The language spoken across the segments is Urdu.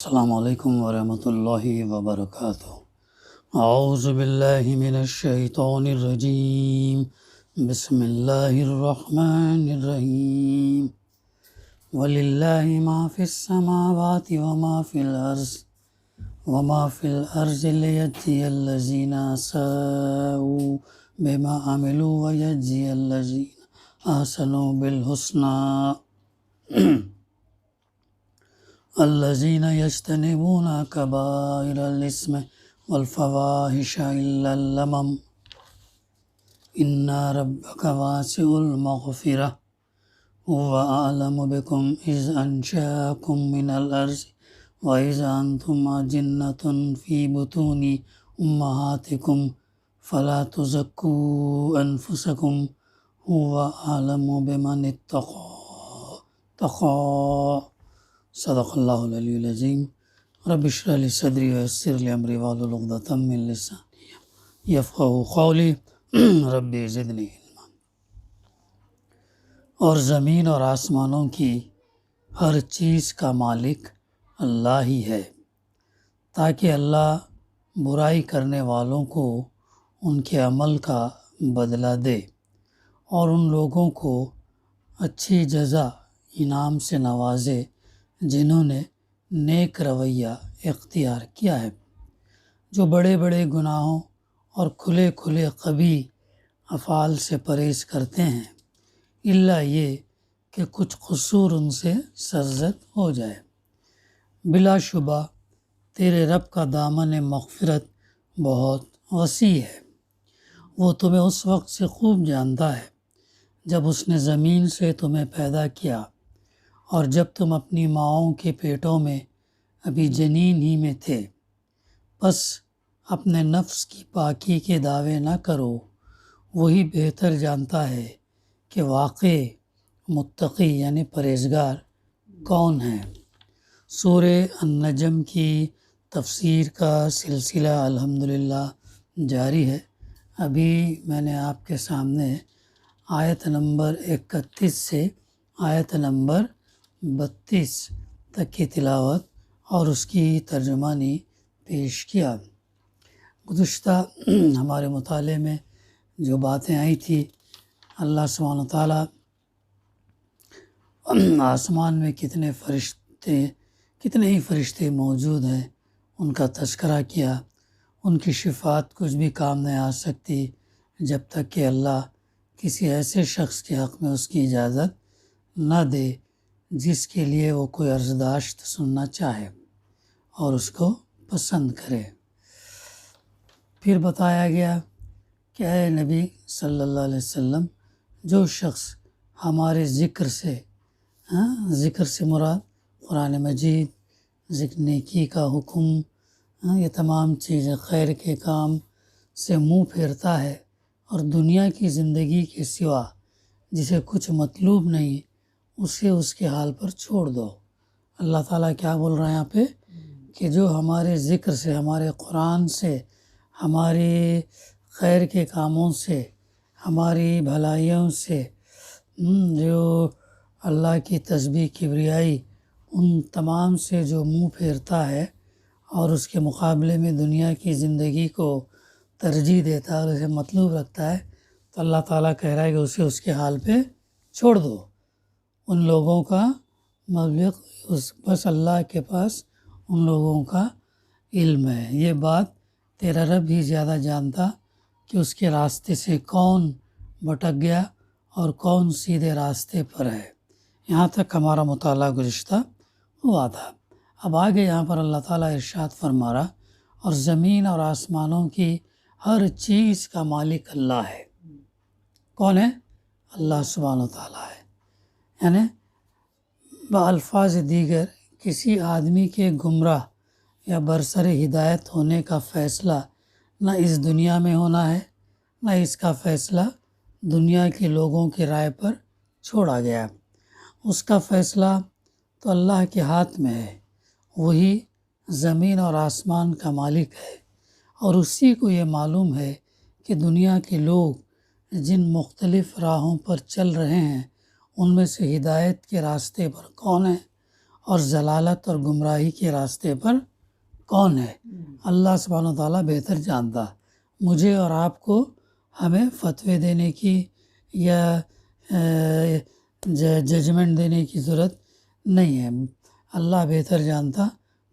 السلام علیکم ورحمۃ اللہ وبرکاتہ۔ اعوذ باللہ من الشیطان الرجیم، بسم اللہ الرحمن الرحیم۔ وَلِلَّهِ مَا فِي السَّمَاوَاتِ وَمَا فِي الْأَرْضِ لِيَجْزِيَ الَّذِينَ أَسَاءُوا بِمَا عَمِلُوا وَيَجْزِيَ الَّذِينَ أَحْسَنُوا بِالْحُسْنَى الذين يجتنبون كبائر الإثم والفواحش إلا اللمم إن ربك واسع المغفرة هو أعلم بكم إذ أنشأكم من الأرض وإذ أنتم أجنة في بطون أمهاتكم فلا تزكوا أنفسكم هو أعلم بمن اتقى صدق اللہ العلی العظیم۔ رب اشرح لی صدری ویسر لی امری واحلل عقدۃ من لسانی یفقہوا قولی رب زدنی علما۔ اور زمین اور آسمانوں کی ہر چیز کا مالک اللہ ہی ہے، تاکہ اللہ برائی کرنے والوں کو ان کے عمل کا بدلہ دے اور ان لوگوں کو اچھی جزا انعام سے نوازے جنہوں نے نیک رویہ اختیار کیا ہے، جو بڑے بڑے گناہوں اور کھلے کھلے قبیح افعال سے پرہیز کرتے ہیں، الا یہ کہ کچھ قصور ان سے سرزد ہو جائے۔ بلا شبہ تیرے رب کا دامن مغفرت بہت وسیع ہے، وہ تمہیں اس وقت سے خوب جانتا ہے جب اس نے زمین سے تمہیں پیدا کیا اور جب تم اپنی ماؤں کے پیٹوں میں ابھی جنین ہی میں تھے۔ پس اپنے نفس کی پاکی کے دعوے نہ کرو، وہی بہتر جانتا ہے کہ واقع متقی یعنی پرہیزگار کون ہے۔ سورہ النجم کی تفسیر کا سلسلہ الحمدللہ جاری ہے۔ ابھی میں نے آپ کے سامنے آیت نمبر 31 سے آیت نمبر 32 تک کی تلاوت اور اس کی ترجمانی پیش کیا۔ گزشتہ ہمارے مطالعے میں جو باتیں آئی تھی، اللہ سبحانہ وتعالیٰ آسمان میں کتنے ہی فرشتے موجود ہیں، ان کا تذکرہ کیا۔ ان کی شفاعت کچھ بھی کام نہیں آ سکتی جب تک کہ اللہ کسی ایسے شخص کے حق میں اس کی اجازت نہ دے جس کے لیے وہ کوئی عرضداشت سننا چاہے اور اس کو پسند کرے۔ پھر بتایا گیا کہ اے نبی صلی اللہ علیہ وسلم، جو شخص ہمارے ذکر سے مراد قرآن مجید، ذکر نیکی کا حکم، یہ تمام چیزیں خیر کے کام سے منہ پھیرتا ہے اور دنیا کی زندگی کے سوا جسے کچھ مطلوب نہیں، اسے اس کے حال پر چھوڑ دو۔ اللہ تعالیٰ کیا بول رہا ہے یہاں پہ کہ جو ہمارے ذکر سے، ہمارے قرآن سے، ہمارے خیر کے کاموں سے، ہماری بھلائیوں سے، جو اللہ کی تسبیح کبریائی، ان تمام سے جو منہ پھیرتا ہے اور اس کے مقابلے میں دنیا کی زندگی کو ترجیح دیتا ہے اور اسے مطلوب رکھتا ہے، تو اللہ تعالیٰ کہہ رہا ہے کہ اسے اس کے حال پہ چھوڑ دو۔ ان لوگوں کا مبلغ بس اللہ کے پاس ان لوگوں کا علم ہے۔ یہ بات تیرا رب ہی زیادہ جانتا کہ اس کے راستے سے کون بھٹک گیا اور کون سیدھے راستے پر ہے۔ یہاں تک ہمارا مطالعہ گزشتہ ہوا تھا۔ اب آگے یہاں پر اللہ تعالیٰ ارشاد فرما رہا، اور زمین اور آسمانوں کی ہر چیز کا مالک اللہ ہے۔ کون ہے؟ اللہ سبحانہ وتعالیٰ ہے۔ یعنی بالفاظ دیگر کسی آدمی کے گمراہ یا برسر ہدایت ہونے کا فیصلہ نہ اس دنیا میں ہونا ہے، نہ اس کا فیصلہ دنیا کے لوگوں کی رائے پر چھوڑا گیا۔ اس کا فیصلہ تو اللہ کے ہاتھ میں ہے، وہی زمین اور آسمان کا مالک ہے، اور اسی کو یہ معلوم ہے کہ دنیا کے لوگ جن مختلف راہوں پر چل رہے ہیں ان میں سے ہدایت کے راستے پر کون ہے اور ضلالت اور گمراہی کے راستے پر کون ہے؟ اللہ سبحانہ و تعالیٰ بہتر جانتا۔ مجھے اور آپ کو ہمیں فتوے دینے کی یا ججمنٹ دینے کی ضرورت نہیں ہے۔ اللہ بہتر جانتا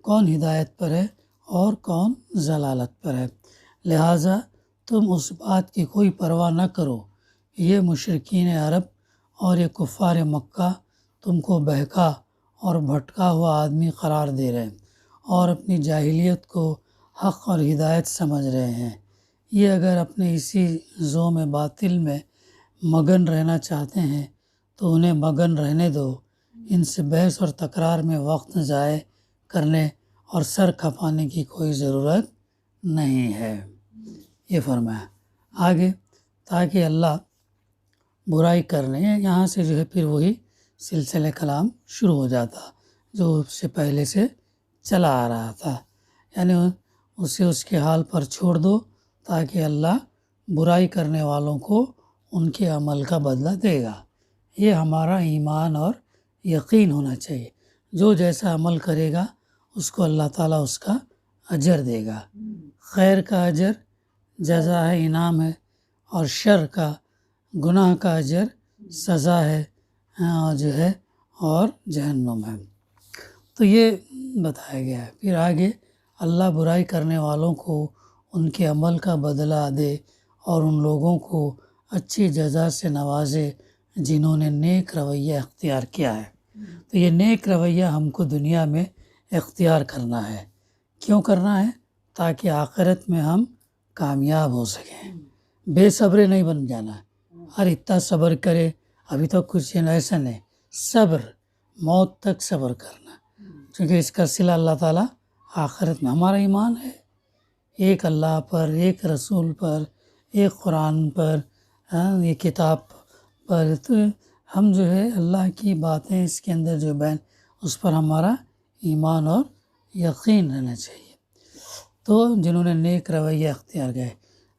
کون ہدایت پر ہے اور کون ضلالت پر ہے۔ لہٰذا تم اس بات کی کوئی پرواہ نہ کرو، یہ مشرکین عرب اور یہ کفار مکہ تم کو بہکا اور بھٹکا ہوا آدمی قرار دے رہے ہیں اور اپنی جاہلیت کو حق اور ہدایت سمجھ رہے ہیں۔ یہ اگر اپنے اسی زوم باطل میں مگن رہنا چاہتے ہیں تو انہیں مگن رہنے دو، ان سے بحث اور تکرار میں وقت ضائع کرنے اور سر کھپانے کی کوئی ضرورت نہیں ہے۔ یہ فرمایا آگے، تاکہ اللہ برائی کرنے، یہاں سے جو ہے پھر وہی سلسلہ کلام شروع ہو جاتا جو اس سے پہلے سے چلا آ رہا تھا، یعنی اسے اس کے حال پر چھوڑ دو تاکہ اللہ برائی کرنے والوں کو ان کے عمل کا بدلہ دے گا۔ یہ ہمارا ایمان اور یقین ہونا چاہیے، جو جیسا عمل کرے گا اس کو اللہ تعالیٰ اس کا اجر دے گا۔ خیر کا اجر جزا ہے، انعام ہے، اور شر کا، گناہ کا اجر سزا ہے جو ہے اور جہنم ہے۔ تو یہ بتایا گیا ہے۔ پھر آگے اللہ برائی کرنے والوں کو ان کے عمل کا بدلہ دے اور ان لوگوں کو اچھی جزا سے نوازے جنہوں نے نیک رویہ اختیار کیا ہے۔ تو یہ نیک رویہ ہم کو دنیا میں اختیار کرنا ہے۔ کیوں کرنا ہے؟ تاکہ آخرت میں ہم کامیاب ہو سکیں۔ بے صبر نہیں بن جانا ہے، اور اتنا صبر کرے ابھی تو کچھ ایسا نہیں، صبر موت تک صبر کرنا، کیونکہ اس کا صلہ اللہ تعالیٰ آخرت میں۔ ہمارا ایمان ہے ایک اللہ پر، ایک رسول پر، ایک قرآن پر، یہ کتاب پر، تو ہم جو ہے اللہ کی باتیں اس کے اندر جو بین، اس پر ہمارا ایمان اور یقین رہنا چاہیے۔ تو جنہوں نے نیک رویہ اختیار کیا،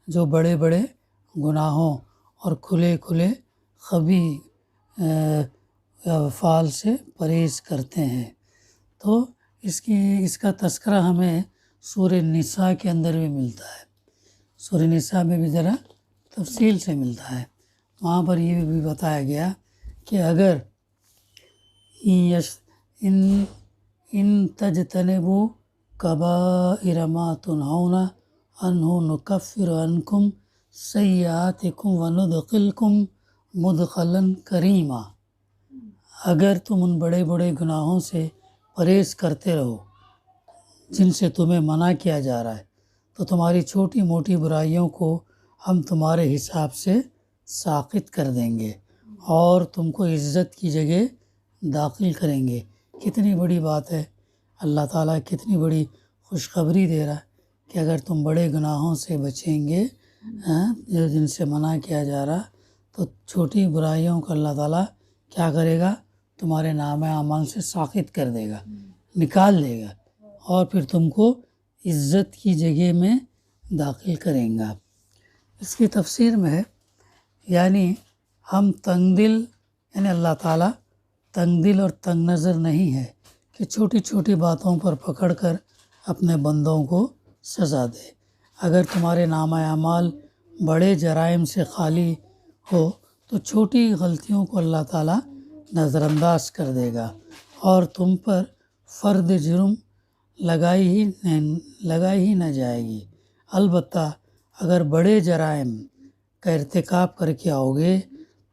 جو بڑے بڑے گناہوں اور کھلے کھلے خبیث افعال سے پرہیز کرتے ہیں، تو اس کا تذکرہ ہمیں سورہ نساء کے اندر بھی ملتا ہے۔ سورہ نساء میں بھی ذرا تفصیل سے ملتا ہے۔ وہاں پر یہ بھی بتایا گیا کہ اگر ان تجتنبوا کبائر ما تنہون عنہ نکفر عنکم سیئاتکم وندخلکم مدخلا کریما، اگر تم ان بڑے بڑے گناہوں سے پرہیز کرتے رہو جن سے تمہیں منع کیا جا رہا ہے، تو تمہاری چھوٹی موٹی برائیوں کو ہم تمہارے حساب سے ساقط کر دیں گے اور تم کو عزت کی جگہ داخل کریں گے۔ کتنی بڑی بات ہے، اللہ تعالیٰ کتنی بڑی خوشخبری دے رہا ہے کہ اگر تم بڑے گناہوں سے بچیں گے جن سے منع کیا جا رہا، تو چھوٹی برائیوں کو اللہ تعالیٰ کیا کرے گا؟ تمہارے نامہ اعمال سے ساقط کر دے گا، نکال دے گا، اور پھر تم کو عزت کی جگہ میں داخل کریں گا۔ اس کی تفسیر میں ہے، یعنی ہم تنگ دل، یعنی اللہ تعالیٰ تنگ دل اور تنگ نظر نہیں ہے کہ چھوٹی چھوٹی باتوں پر پکڑ کر اپنے بندوں کو سزا دے۔ اگر تمہارے نامہ اعمال بڑے جرائم سے خالی ہو تو چھوٹی غلطیوں کو اللہ تعالیٰ نظر انداز کر دے گا اور تم پر فرد جرم لگائی ہی نہ جائے گی۔ البتہ اگر بڑے جرائم کا ارتکاب کر کے آؤ گے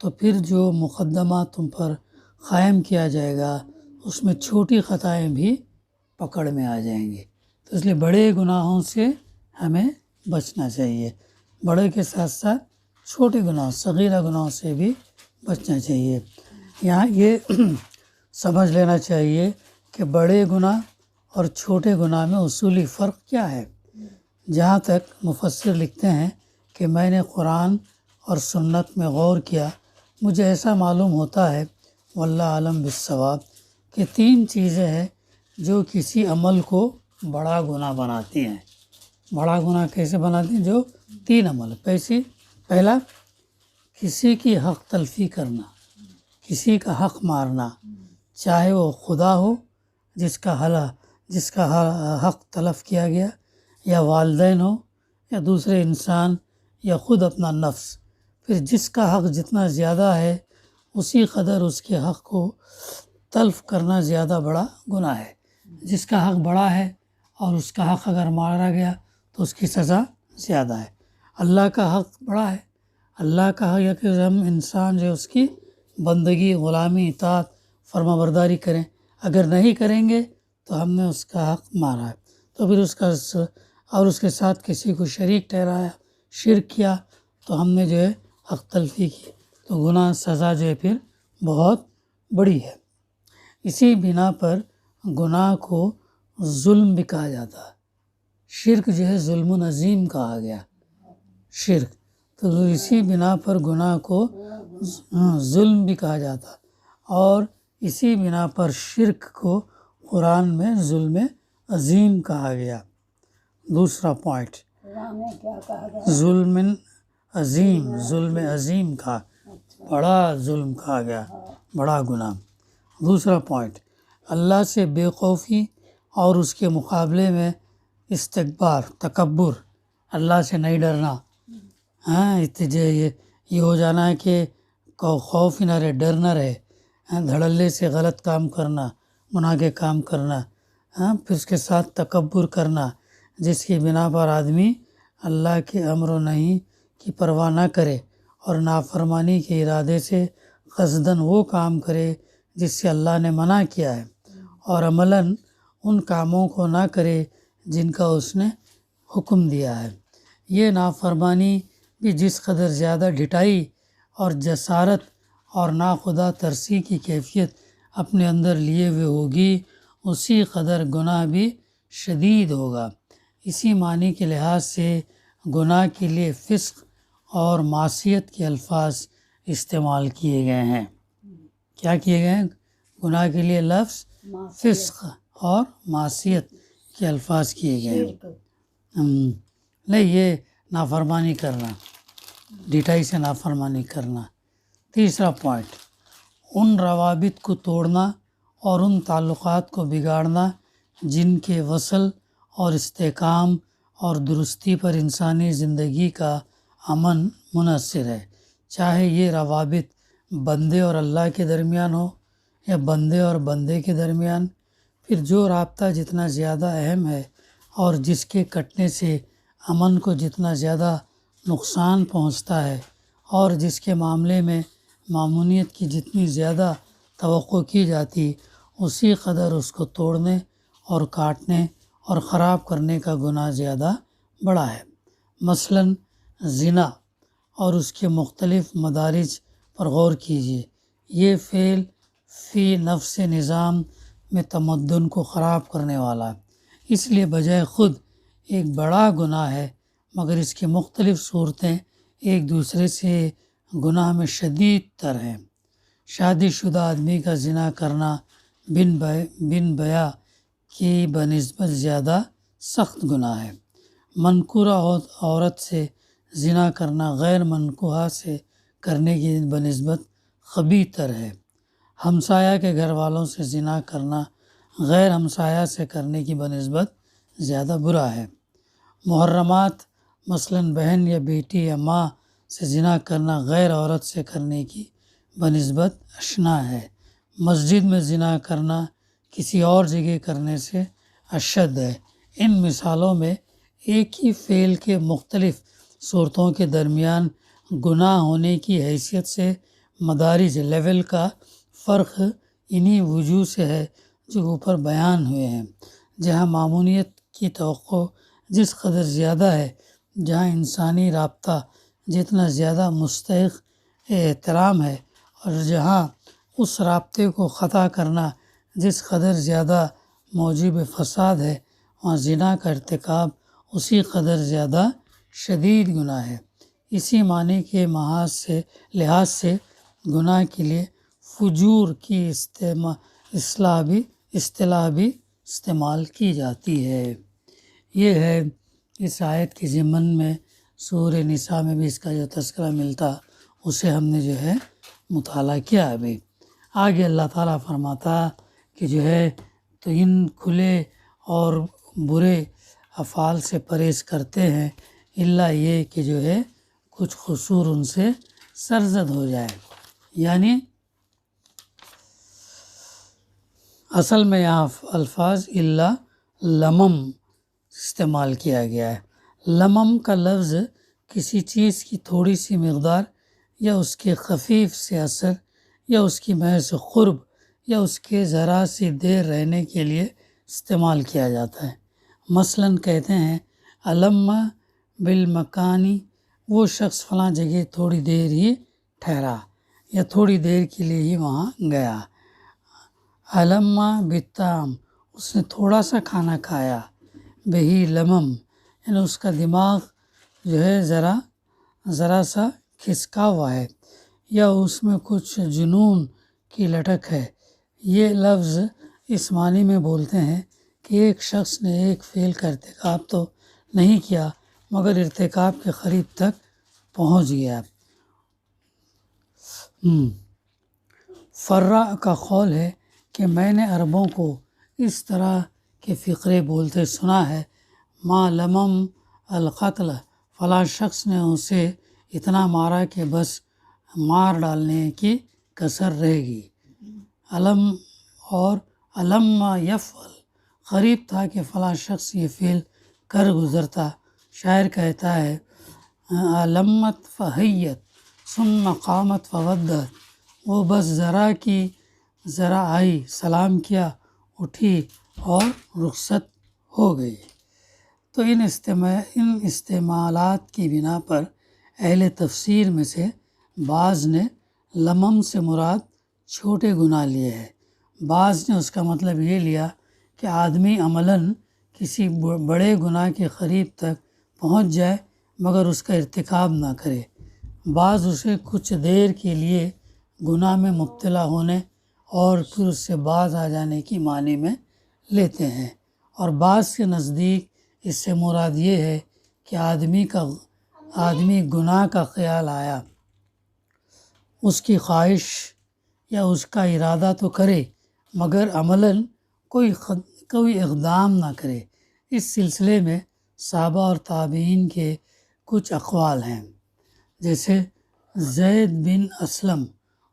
تو پھر جو مقدمہ تم پر قائم کیا جائے گا اس میں چھوٹی خطائیں بھی پکڑ میں آ جائیں گی۔ تو اس لیے بڑے گناہوں سے ہمیں بچنا چاہیے، بڑے کے ساتھ ساتھ چھوٹے گناہ، صغیرہ گناہوں سے بھی بچنا چاہیے۔ یہاں یہ سمجھ لینا چاہیے کہ بڑے گناہ اور چھوٹے گناہ میں اصولی فرق کیا ہے۔ جہاں تک مفسر لکھتے ہیں کہ میں نے قرآن اور سنت میں غور کیا، مجھے ایسا معلوم ہوتا ہے واللہ عالم بالصواب کہ 3 چیزیں ہیں جو کسی عمل کو بڑا گناہ بناتی ہیں۔ بڑا گناہ کیسے بناتی ہیں؟ جو 3 عمل، پہلا کسی کی حق تلفی کرنا، کسی کا حق مارنا، چاہے وہ خدا ہو جس کا حق تلف کیا گیا، یا والدین ہو یا دوسرے انسان یا خود اپنا نفس، پھر جس کا حق جتنا زیادہ ہے اسی قدر اس کے حق کو تلف کرنا زیادہ بڑا گناہ ہے۔ جس کا حق بڑا ہے اور اس کا حق اگر مارا گیا تو اس کی سزا زیادہ ہے۔ اللہ کا حق بڑا ہے، اللہ کا حق ہے کہ ہم انسان جو اس کی بندگی، غلامی، اطاعت، فرما برداری کریں۔ اگر نہیں کریں گے تو ہم نے اس کا حق مارا ہے، تو پھر اس کے ساتھ کسی کو شریک ٹھہرایا، شرک کیا، تو ہم نے جو ہے حق تلفی کی، تو گناہ سزا جو ہے پھر بہت بڑی ہے۔ اسی بنا پر گناہ کو ظلم بھی کہا جاتا ہے۔ شرک جو ہے ظلم عظیم کہا گیا، شرک، تو اسی بنا پر گناہ کو ظلم بھی کہا جاتا، اور اسی بنا پر شرک کو قرآن میں ظلم عظیم کہا گیا۔ دوسرا پوائنٹ، ظلم عظیم کا بڑا ظلم کہا گیا، بڑا گناہ۔ دوسرا پوائنٹ، اللہ سے بے خوفی اور اس کے مقابلے میں استکبار، تکبر، اللہ سے نہیں ڈرنا، یہ ہو جانا ہے کہ خوف ہی نہ رہے، ڈر نہ رہے، دھڑلے سے غلط کام کرنا، گناہ کے کام کرنا، پھر اس کے ساتھ تکبر کرنا، جس کی بنا پر آدمی اللہ کے امر و نہی کی پرواہ نہ کرے اور نافرمانی کے ارادے سے قصداً وہ کام کرے جس سے اللہ نے منع کیا ہے، اور عملاً ان کاموں کو نہ کرے جن کا اس نے حکم دیا ہے۔ یہ نافرمانی بھی جس قدر زیادہ ڈھٹائی اور جسارت اور ناخدا ترسی کی کیفیت اپنے اندر لیے ہوئے ہوگی، اسی قدر گناہ بھی شدید ہوگا۔ اسی معنی کے لحاظ سے گناہ کے لیے فسق اور معصیت کے الفاظ استعمال کیے گئے ہیں۔ کیا کیے گئے ہیں؟ گناہ کے لیے لفظ فسق اور معصیت کے الفاظ کیے گئے ہیں۔ نہیں، یہ نافرمانی کرنا، ڈھٹائی سے نافرمانی کرنا۔ تیسرا پوائنٹ، ان روابط کو توڑنا اور ان تعلقات کو بگاڑنا جن کے وصل اور استحکام اور درستی پر انسانی زندگی کا امن منحصر ہے، چاہے یہ روابط بندے اور اللہ کے درمیان ہو یا بندے اور بندے کے درمیان۔ پھر جو رابطہ جتنا زیادہ اہم ہے اور جس کے کٹنے سے امن کو جتنا زیادہ نقصان پہنچتا ہے، اور جس کے معاملے میں مامونیت کی جتنی زیادہ توقع کی جاتی، اسی قدر اس کو توڑنے اور کاٹنے اور خراب کرنے کا گناہ زیادہ بڑا ہے۔ مثلاً زنا اور اس کے مختلف مدارج پر غور کیجیے۔ یہ فعل فی نفس نظام میں تمدن کو خراب کرنے والا ہے، اس لیے بجائے خود ایک بڑا گناہ ہے، مگر اس کی مختلف صورتیں ایک دوسرے سے گناہ میں شدید تر ہیں۔ شادی شدہ آدمی کا زنا کرنا بن بیاہ کی بنسبت زیادہ سخت گناہ ہے۔ منکوحہ عورت سے زنا کرنا غیر منکوحہ سے کرنے کی بنسبت خبیث تر ہے۔ ہمسایہ کے گھر والوں سے زنا کرنا غیر ہمسایہ سے کرنے کی بنسبت زیادہ برا ہے۔ محرمات، مثلاً بہن یا بیٹی یا ماں سے زنا کرنا غیر عورت سے کرنے کی بنسبت اشنا ہے۔ مسجد میں زنا کرنا کسی اور جگہ کرنے سے اشد ہے۔ ان مثالوں میں ایک ہی فعل کے مختلف صورتوں کے درمیان گناہ ہونے کی حیثیت سے مدارج، لیول کا فرق انہی وجوہ سے ہے جو اوپر بیان ہوئے ہیں۔ جہاں مامونیت کی توقع جس قدر زیادہ ہے، جہاں انسانی رابطہ جتنا زیادہ مستحق احترام ہے، اور جہاں اس رابطے کو قطع کرنا جس قدر زیادہ موجب فساد ہے، وہاں زنا کا ارتکاب اسی قدر زیادہ شدید گناہ ہے۔ اسی معنی کے لحاظ سے گناہ کے لیے فجور کی اصطلاح بھی استعمال کی جاتی ہے۔ یہ ہے اس آیت کے ضمن میں سورہ نساء میں بھی اس کا جو تذکرہ ملتا، اسے ہم نے جو ہے مطالعہ کیا ابھی۔ آگے اللہ تعالیٰ فرماتا کہ جو ہے تو ان کھلے اور برے افعال سے پرہیز کرتے ہیں، الا یہ کہ جو ہے کچھ قصور ان سے سرزد ہو جائے۔ یعنی اصل میں یہاں الفاظ الا لمم استعمال کیا گیا ہے۔ لمم کا لفظ کسی چیز کی تھوڑی سی مقدار یا اس کے خفیف سے اثر یا اس کی محض قرب یا اس کے ذرا سی دیر رہنے کے لیے استعمال کیا جاتا ہے۔ مثلاً کہتے ہیں علم بالمکانی، وہ شخص فلاں جگہ تھوڑی دیر ہی ٹھہرا یا تھوڑی دیر کے لیے ہی وہاں گیا۔ علم بالطعام، اس نے تھوڑا سا کھانا کھایا۔ بہی لمم، یعنی اس کا دماغ جو ہے ذرا سا کھسکا ہوا ہے یا اس میں کچھ جنون کی لٹک ہے۔ یہ لفظ اس معنی میں بولتے ہیں کہ ایک شخص نے ایک فعل کا ارتکاب تو نہیں کیا مگر ارتکاب کے قریب تک پہنچ گیا۔ فرا کا قول ہے کہ میں نے عربوں کو اس طرح کے فقرے بولتے سنا ہے، ما لمم القتل، فلاں شخص نے اسے اتنا مارا کہ بس مار ڈالنے کی کسر رہ گئی۔ علم اور علم یفعل، قریب تھا کہ فلاں شخص یہ فعل کر گزرتا۔ شاعر کہتا ہے علمت فحیت ثم قامت فودت، وہ بس ذرا آئی، سلام کیا، اٹھی اور رخصت ہو گئی۔ تو ان استعمالات کی بنا پر اہل تفسیر میں سے بعض نے لمم سے مراد چھوٹے گناہ لیے ہیں، بعض نے اس کا مطلب یہ لیا کہ آدمی عملاً کسی بڑے گناہ کے قریب تک پہنچ جائے مگر اس کا ارتکاب نہ کرے۔ بعض اسے کچھ دیر کے لیے گناہ میں مبتلا ہونے اور پھر اس سے باز آ جانے کی معنی میں لیتے ہیں، اور بعض کے نزدیک اس سے مراد یہ ہے کہ آدمی گناہ کا خیال آیا، اس کی خواہش یا اس کا ارادہ تو کرے مگر عملاً کوئی اقدام نہ کرے۔ اس سلسلے میں صحابہ اور تابعین کے کچھ اقوال ہیں، جیسے زید بن اسلم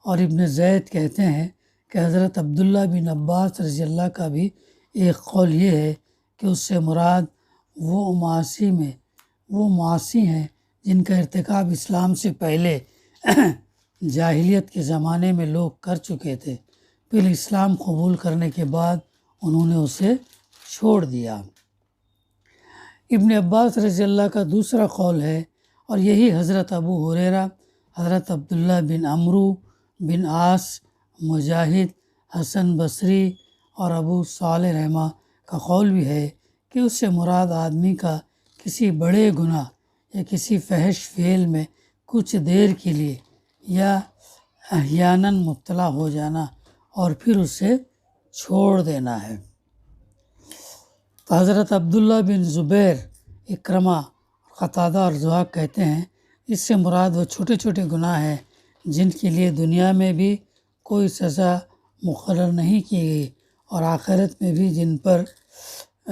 اور ابن زید کہتے ہیں کہ حضرت عبداللہ بن عباس رضی اللہ کا بھی ایک قول یہ ہے کہ اس سے مراد وہ معاصی ہیں جن کا ارتکاب اسلام سے پہلے جاہلیت کے زمانے میں لوگ کر چکے تھے، پھر اسلام قبول کرنے کے بعد انہوں نے اسے چھوڑ دیا۔ ابن عباس رضی اللہ کا دوسرا قول ہے، اور یہی حضرت ابو ہریرہ، حضرت عبداللہ بن عمرو بن عاص، مجاہد، حسن بصری اور ابو صالح رحمہ کا قول بھی ہے کہ اس سے مراد آدمی کا کسی بڑے گناہ یا کسی فحش فعل میں کچھ دیر کے لیے یا احیاناً مبتلا ہو جانا اور پھر اسے چھوڑ دینا ہے۔ تو حضرت عبداللہ بن زبیر، اکرمہ، قتادہ اور ضحاک کہتے ہیں اس سے مراد وہ چھوٹے چھوٹے گناہ ہیں جن کے لیے دنیا میں بھی کوئی سزا مقرر نہیں کی گئی اور آخرت میں بھی جن پر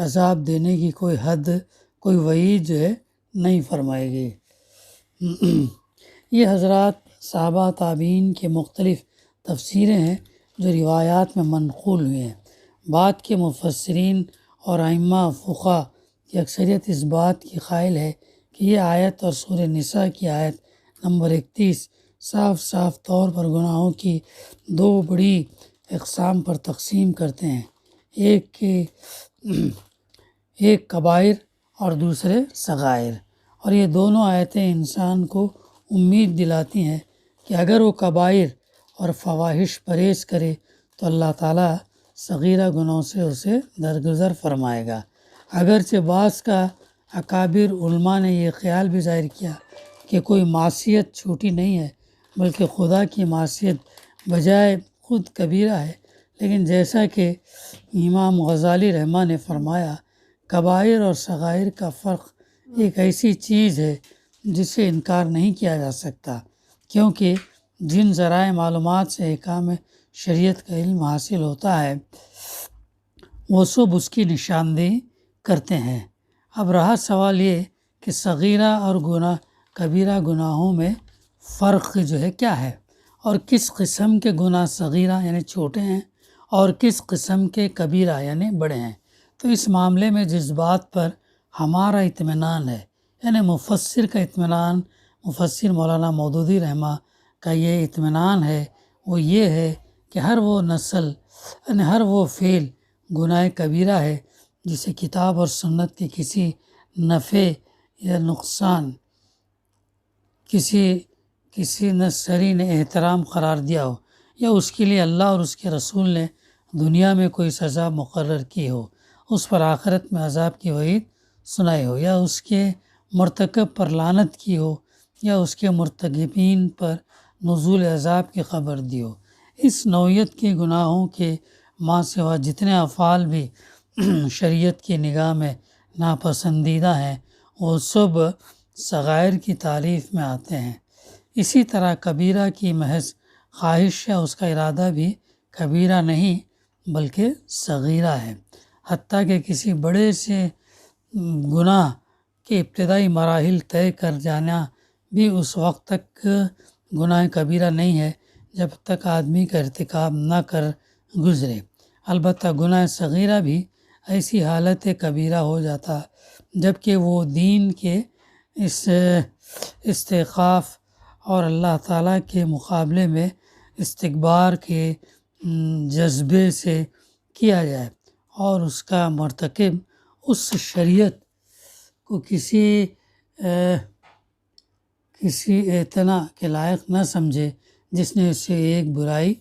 عذاب دینے کی کوئی حد، کوئی وعید جو ہے نہیں فرمائی گئی۔ یہ حضرات صحابہ تابعین کے مختلف تفسیریں ہیں جو روایات میں منقول ہوئے ہیں۔ بعد کے مفسرین اور ائمہ فقہا کی اکثریت اس بات کی قائل ہے کہ یہ آیت اور سورہ نساء کی آیت نمبر 31 صاف طور پر گناہوں کی دو بڑی اقسام پر تقسیم کرتے ہیں، ایک کبائر اور دوسرے صغائر، اور یہ دونوں آیتیں انسان کو امید دلاتی ہیں کہ اگر وہ کبائر اور فواحش پرہیز کرے تو اللہ تعالیٰ صغیرہ گناہوں سے اسے درگزر فرمائے گا۔ اگرچہ بعض کا اکابر علماء نے یہ خیال بھی ظاہر کیا کہ کوئی معصیت چھوٹی نہیں ہے بلکہ خدا کی معصیت بجائے خود کبیرہ ہے، لیکن جیسا کہ امام غزالی رحمہ نے فرمایا، کبائر اور صغائر کا فرق ایک ایسی چیز ہے جسے انکار نہیں کیا جا سکتا، کیونکہ جن ذرائع معلومات سے احکام شریعت کا علم حاصل ہوتا ہے وہ سب اس کی نشاندہی کرتے ہیں۔ اب رہا سوال یہ کہ صغیرہ اور کبیرہ گناہوں میں فرق جو ہے کیا ہے، اور کس قسم کے گناہ صغیرہ یعنی چھوٹے ہیں اور کس قسم کے کبیرہ یعنی بڑے ہیں۔ تو اس معاملے میں جس بات پر ہمارا اطمینان ہے، یعنی مفسر کا اطمینان، مفسر مولانا مودودی رحمہ کا یہ اطمینان ہے، وہ یہ ہے کہ ہر وہ نسل یعنی ہر وہ فعل گناہ کبیرہ ہے جسے کتاب اور سنت کے کسی نفع یا نقصان کسی نصری نے احترام قرار دیا ہو، یا اس کے لیے اللہ اور اس کے رسول نے دنیا میں کوئی سزا مقرر کی ہو، اس پر آخرت میں عذاب کی وعید سنائی ہو، یا اس کے مرتکب پر لعنت کی ہو، یا اس کے مرتکبین پر نزول عذاب کی خبر دی ہو۔ اس نوعیت کے گناہوں کے ماں سوا جتنے افعال بھی شریعت کی نگاہ میں ناپسندیدہ ہیں وہ سب صغائر کی تعریف میں آتے ہیں۔ اسی طرح کبیرہ کی محض خواہش یا اس کا ارادہ بھی کبیرہ نہیں بلکہ صغیرہ ہے، حتیٰ کہ کسی بڑے سے گناہ کے ابتدائی مراحل طے کر جانا بھی اس وقت تک گناہ کبیرہ نہیں ہے جب تک آدمی کا ارتکاب نہ کر گزرے۔ البتہ گناہ صغیرہ بھی ایسی حالت کبیرہ ہو جاتا جبکہ وہ دین کے استخفاف اور اللہ تعالیٰ کے مقابلے میں استکبار کے جذبے سے کیا جائے، اور اس کا مرتکب اس شریعت کو کسی اعتنا کے لائق نہ سمجھے جس نے اسے ایک برائی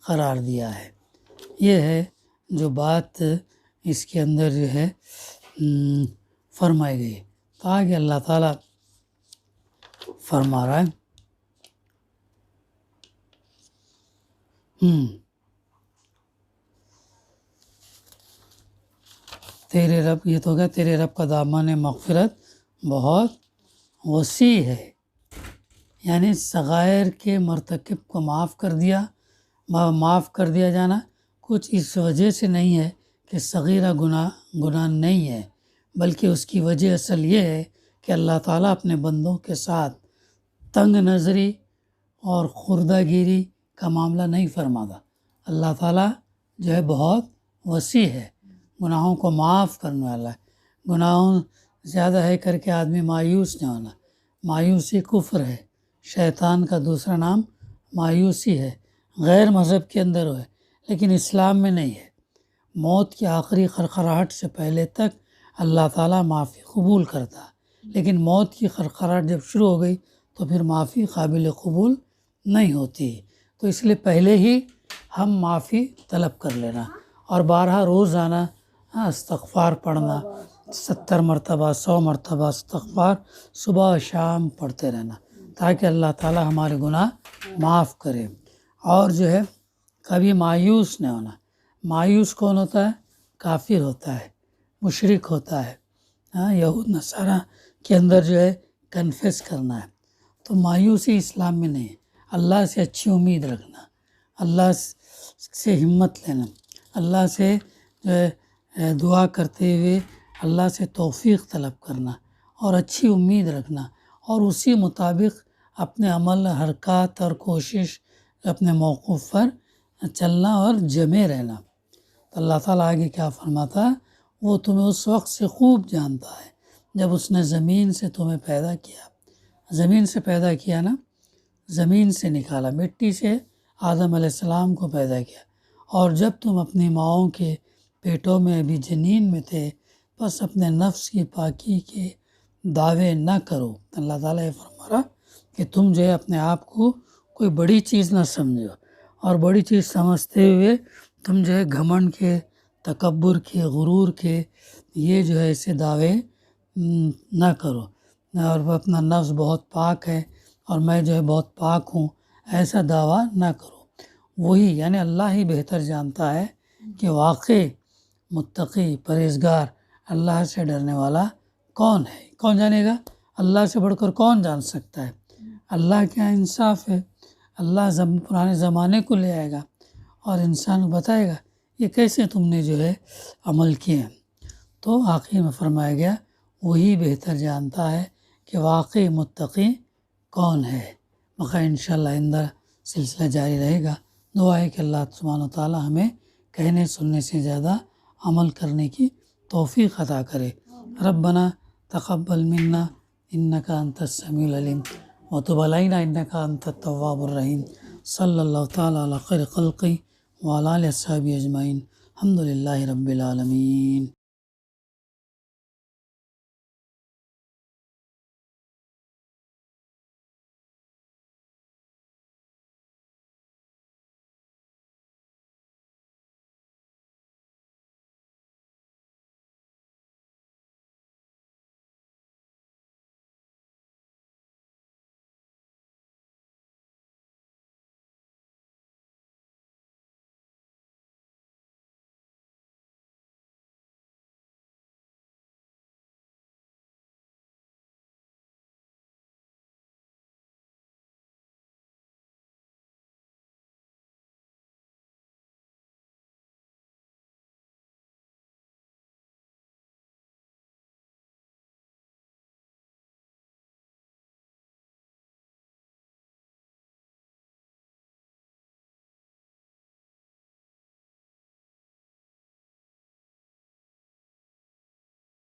قرار دیا ہے۔ یہ ہے جو بات اس کے اندر جو ہے فرمائی گئی۔ تو آگے اللہ تعالیٰ فرما رہا ہے تیرے رب، یہ تو کیا تیرے رب کا دامن مغفرت بہت وسیع ہے، یعنی صغائر کے مرتکب کو معاف کر دیا جانا کچھ اس وجہ سے نہیں ہے کہ صغیرہ گناہ نہیں ہے، بلکہ اس کی وجہ اصل یہ ہے کہ اللہ تعالیٰ اپنے بندوں کے ساتھ تنگ نظری اور خردہ گیری کا معاملہ نہیں فرماتا۔ اللہ تعالیٰ جو ہے بہت وسیع ہے، گناہوں کو معاف کرنے والا ہے۔ گناہوں زیادہ ہے کر کے آدمی مایوس نہیں ہونا، مایوسی کفر ہے، شیطان کا دوسرا نام مایوسی ہے، غیر مذہب کے اندر ہے لیکن اسلام میں نہیں ہے۔ موت کی آخری خرخراہٹ سے پہلے تک اللہ تعالیٰ معافی قبول کرتا، لیکن موت کی خرخراہٹ جب شروع ہو گئی تو پھر معافی قابل قبول نہیں ہوتی۔ تو اس لیے پہلے ہی ہم معافی طلب کر لینا، اور بارہا روزانہ استغفار پڑھنا، 70 مرتبہ 100 مرتبہ استغفار صبح و شام پڑھتے رہنا تاکہ اللہ تعالیٰ ہمارے گناہ معاف کرے۔ اور جو ہے کبھی مایوس نہیں ہونا۔ مایوس کون ہوتا ہے؟ کافر ہوتا ہے، مشرک ہوتا ہے، یہود نصارہ کے اندر جو ہے کنفیس کرنا ہے۔ تو مایوسی اسلام میں نہیں ہے۔ اللہ سے اچھی امید رکھنا، اللہ سے ہمت لینا، اللہ سے جو ہے دعا کرتے ہوئے اللہ سے توفیق طلب کرنا اور اچھی امید رکھنا، اور اسی مطابق اپنے عمل، حرکات اور کوشش اپنے موقف پر چلنا اور جمے رہنا۔ تو اللہ تعالیٰ آگے کیا فرماتا ہے؟ وہ تمہیں اس وقت سے خوب جانتا ہے جب اس نے زمین سے تمہیں پیدا کیا۔ زمین سے پیدا کیا نا، زمین سے نکالا، مٹی سے آدم علیہ السلام کو پیدا کیا، اور جب تم اپنی ماؤں کے پیٹوں میں ابھی جنین میں تھے بس اپنے نفس کی پاکی کے دعوے نہ کرو۔ اللہ تعالیٰ یہ فرما رہا کہ تم جو ہے اپنے آپ کو کوئی بڑی چیز نہ سمجھو، اور بڑی چیز سمجھتے ہوئے تم جو ہے گھمنڈ کے، تکبر کے، غرور کے یہ جو ہے ایسے دعوے نہ کرو، اور اپنا نفس بہت پاک ہے اور میں جو ہے بہت پاک ہوں، ایسا دعویٰ نہ کرو۔ وہی یعنی اللہ ہی بہتر جانتا ہے کہ واقعی متقی، پرہیزگار، اللہ سے ڈرنے والا کون ہے۔ کون جانے گا؟ اللہ سے بڑھ کر کون جان سکتا ہے؟ اللہ کیا انصاف ہے، اللہ پرانے زمانے کو لے آئے گا اور انسان کو بتائے گا۔ یہ کیسے تم نے جو ہے عمل کیے. تو آخر میں فرمایا گیا وہی بہتر جانتا ہے کہ واقعی متقی کون ہے. بقا انشاءاللہ آئندہ سلسلہ جاری رہے گا. دعا ہے کہ اللہ سبحانہ و تعالی ہمیں کہنے سننے سے زیادہ عمل کرنے کی توفیق عطا کرے. ربنا تقبل منا انک انت السمیع العلیم وتب علینا انک انت التواب الرحیم. صلی اللہ تعالی علی خیر خلقی وعلی آلہ وصحبہ اجمعین. الحمد للہ رب العالمین.